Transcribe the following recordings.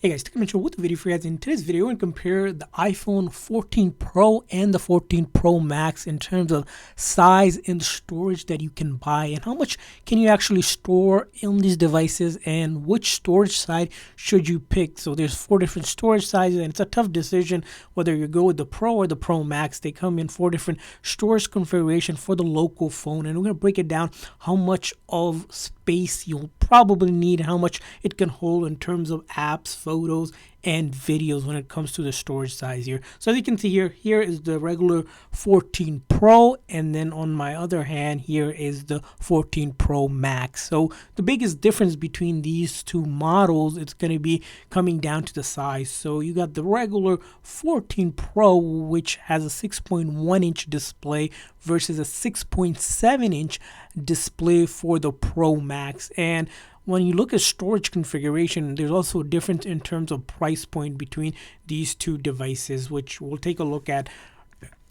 Hey guys, Tech Mitchell with the video for you guys. In today's video, we're going to compare the iPhone 14 Pro and the 14 Pro Max in terms of size and storage that you can buy and how much can you actually store in these devices and which storage side should you pick. So there's 4 different storage sizes and it's a tough decision whether you go with the Pro or the Pro Max. They come in 4 different storage configuration for the local phone, and we're going to break it down how much of space you'll probably need, how much it can hold in terms of apps, photos, and videos when it comes to the storage size here. So as you can see here is the regular 14 Pro, and then on my other hand here is the 14 Pro Max. So the biggest difference between these two models, it's going to be coming down to the size. So you got the regular 14 Pro, which has a 6.1 inch display versus a 6.7 inch display for the Pro Max. And when you look at storage configuration, there's also a difference in terms of price point between these two devices, which we'll take a look at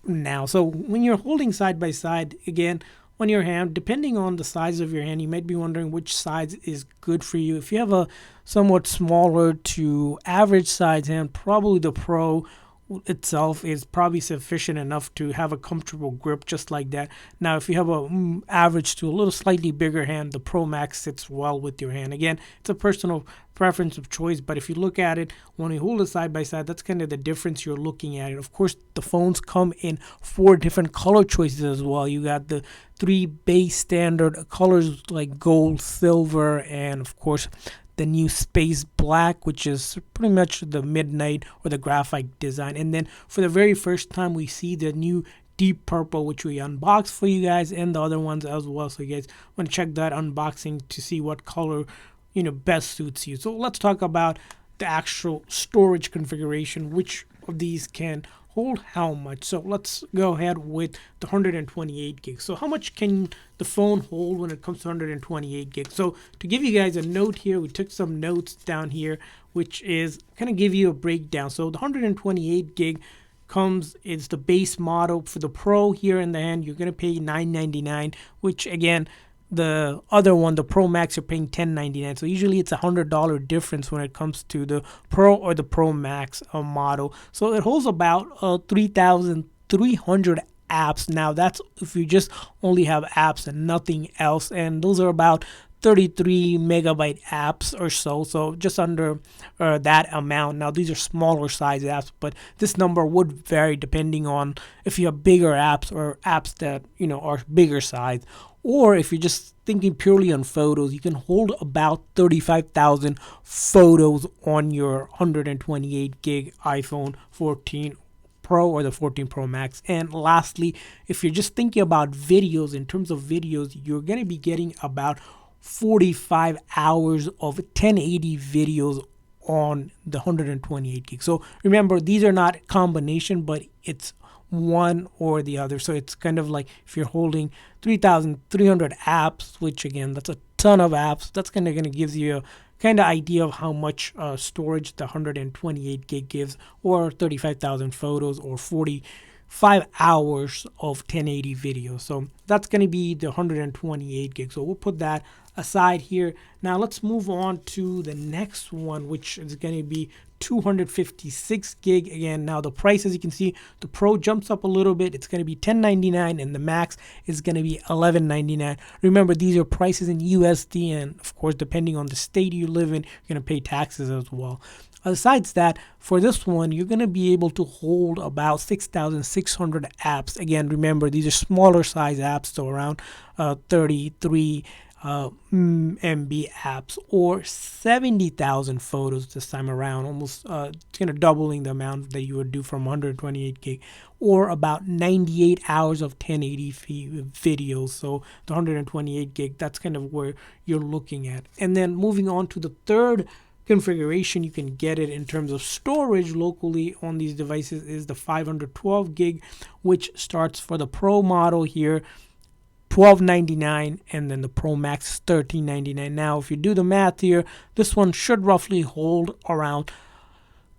now. So when you're holding side by side, again, on your hand, depending on the size of your hand, you might be wondering which size is good for you. If you have a somewhat smaller to average size hand, probably the Pro itself is probably sufficient enough to have a comfortable grip just like that. Now if you have a average to a little slightly bigger hand, the Pro Max sits well with your hand. Again, it's a personal preference of choice, but if you look at it when you hold it side by side, that's kind of the difference you're looking at it. Of course, the phones come in 4 different color choices as well. You got the 3 base standard colors like gold, silver, and of course the new space black, which is pretty much the midnight or the graphite design. And then for the very first time, we see the new deep purple, which we unboxed for you guys, and the other ones as well. So you guys want to check that unboxing to see what color best suits you. So let's talk about the actual storage configuration, which of these can hold how much. So let's go ahead with the 128 gigs. So how much can the phone hold when it comes to 128 gigs? So to give you guys a note here, we took some notes down here, which is kind of give you a breakdown. So the 128 gig is the base model for the Pro here in the hand. You're going to pay $999, which again, the other one, the Pro Max, you're paying $1099. So usually it's $100 difference when it comes to the Pro or the Pro Max model. So it holds about 3,300 apps. Now that's if you just only have apps and nothing else, and those are about 33 megabyte apps or so just under that amount. Now these are smaller size apps, but this number would vary depending on if you have bigger apps or apps that are bigger size. Or if you're just thinking purely on photos, you can hold about 35,000 photos on your 128 gig iPhone 14 Pro or the 14 Pro Max. And lastly, if you're just thinking about videos, in terms of videos, you're going to be getting about 45 hours of 1080 videos on the 128 gig. So remember, these are not combination, but it's one or the other. So it's kind of like if you're holding 3,300 apps, which again, that's a ton of apps, that's kind of going to give you a kind of idea of how much storage the 128 gig gives, or 35,000 photos, or 45 hours of 1080 video. So that's going to be the 128 gig. So we'll put that aside here. Now let's move on to the next one, which is going to be 256 gig. Again, now the price, as you can see, the Pro jumps up a little bit. It's going to be $10.99 and the Max is going to be $11.99. Remember, these are prices in USD, and of course, depending on the state you live in, you're going to pay taxes as well. Besides that, for this one, you're going to be able to hold about 6,600 apps. Again, remember, these are smaller size apps, so around 33 MB apps, or 70,000 photos this time around, almost kind of doubling the amount that you would do from 128 gig, or about 98 hours of 1080 videos. So the 128 gig, that's kind of where you're looking at. And then moving on to the third configuration you can get it in terms of storage locally on these devices is the 512 gig, which starts for the Pro model here $12.99, and then the Pro Max $13.99. Now if you do the math here, this one should roughly hold around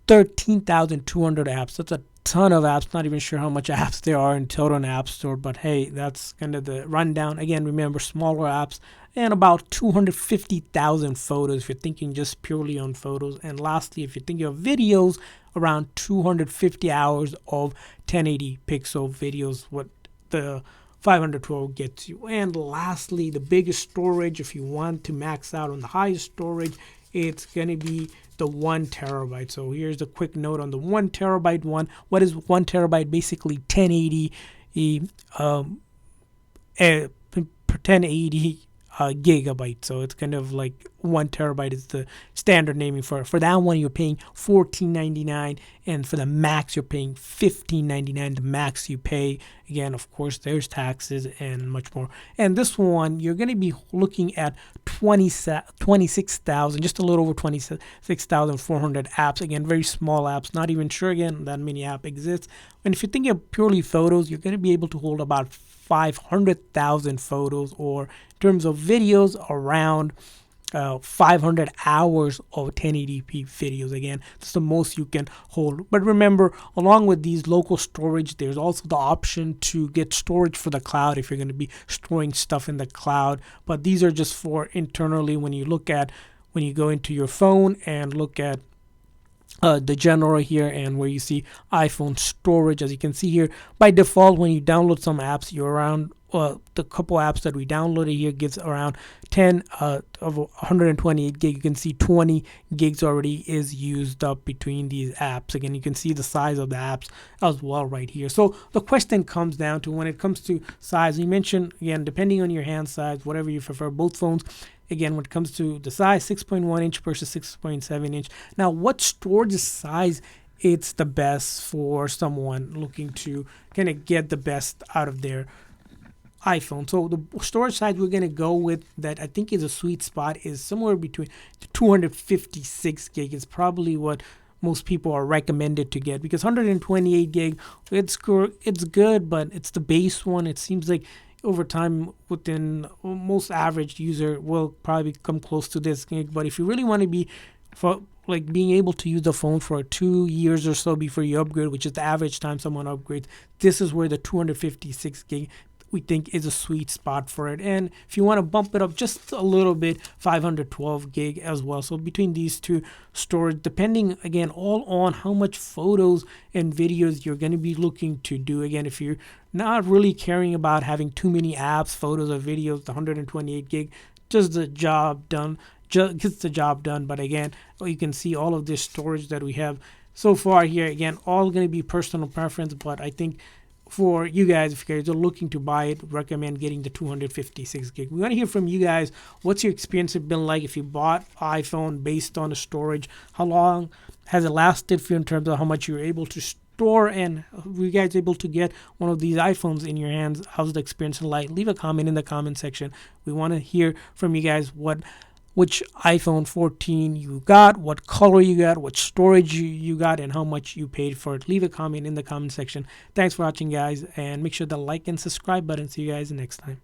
13,200 apps. That's a ton of apps. Not even sure how much apps there are in total in App Store, but hey, that's kind of the rundown. Again, remember, smaller apps and about 250,000 photos if you're thinking just purely on photos. And lastly, if you're thinking of videos, around 250 hours of 1080 pixel videos, what the 512 gets you. And lastly, the biggest storage, if you want to max out on the highest storage, it's going to be the 1 terabyte. So here's a quick note on the 1 terabyte one. What is 1 terabyte? Basically 1080 1080 gigabyte. So it's kind of like 1 terabyte is the standard naming for it. For that one, you're paying $14.99, and for the max, you're paying $15.99. The max you pay, again, of course, there's taxes and much more. And this one, you're going to be looking at 26,000, just a little over 26,400 apps. Again, very small apps. Not even sure again that many app exists. And if you're thinking of purely photos, you're going to be able to hold about 500,000 photos, or in terms of videos, around 500 hours of 1080p videos. Again, that's the most you can hold. But remember, along with these local storage, there's also the option to get storage for the cloud if you're going to be storing stuff in the cloud. But these are just for internally. When you go into your phone and look at the general here, and where you see iPhone storage, as you can see here, by default, when you download some apps, you're around the couple apps that we downloaded here gives around 10 of 128 gig. You can see 20 gigs already is used up between these apps. Again, you can see the size of the apps as well right here. So the question comes down to, when it comes to size, you mentioned, again, depending on your hand size, whatever you prefer, both phones, again, when it comes to the size, 6.1 inch versus 6.7 inch. Now, what storage size it's the best for someone looking to kind of get the best out of their iPhone? So the storage size we're going to go with, that I think is a sweet spot, is somewhere between 256 gig is probably what most people are recommended to get, because 128 gig, it's good, but it's the base one. It seems like over time, within most average user will probably come close to this gig. But if you really want to be for like being able to use the phone for 2 years or so before you upgrade, which is the average time someone upgrades, this is where the 256 gig we think is a sweet spot for it. And if you want to bump it up just a little bit, 512 gig as well. So between these two storage, depending again all on how much photos and videos you're going to be looking to do. Again, if you're not really caring about having too many apps, photos, or videos, the 128 gig just the job done. Just gets the job done. But again, you can see all of this storage that we have so far here. Again, all going to be personal preference, but I think for you guys, if you guys are looking to buy it, recommend getting the 256 gig. We want to hear from you guys. What's your experience been like if you bought iPhone based on the storage? How long has it lasted for you in terms of how much you're able to store, and were you guys able to get one of these iPhones in your hands? How's the experience like? Leave a comment in the comment section. We want to hear from you guys which iPhone 14 you got, what color you got, what storage you got, and how much you paid for it. Leave a comment in the comment section. Thanks for watching, guys, and make sure to like and subscribe button. See you guys next time.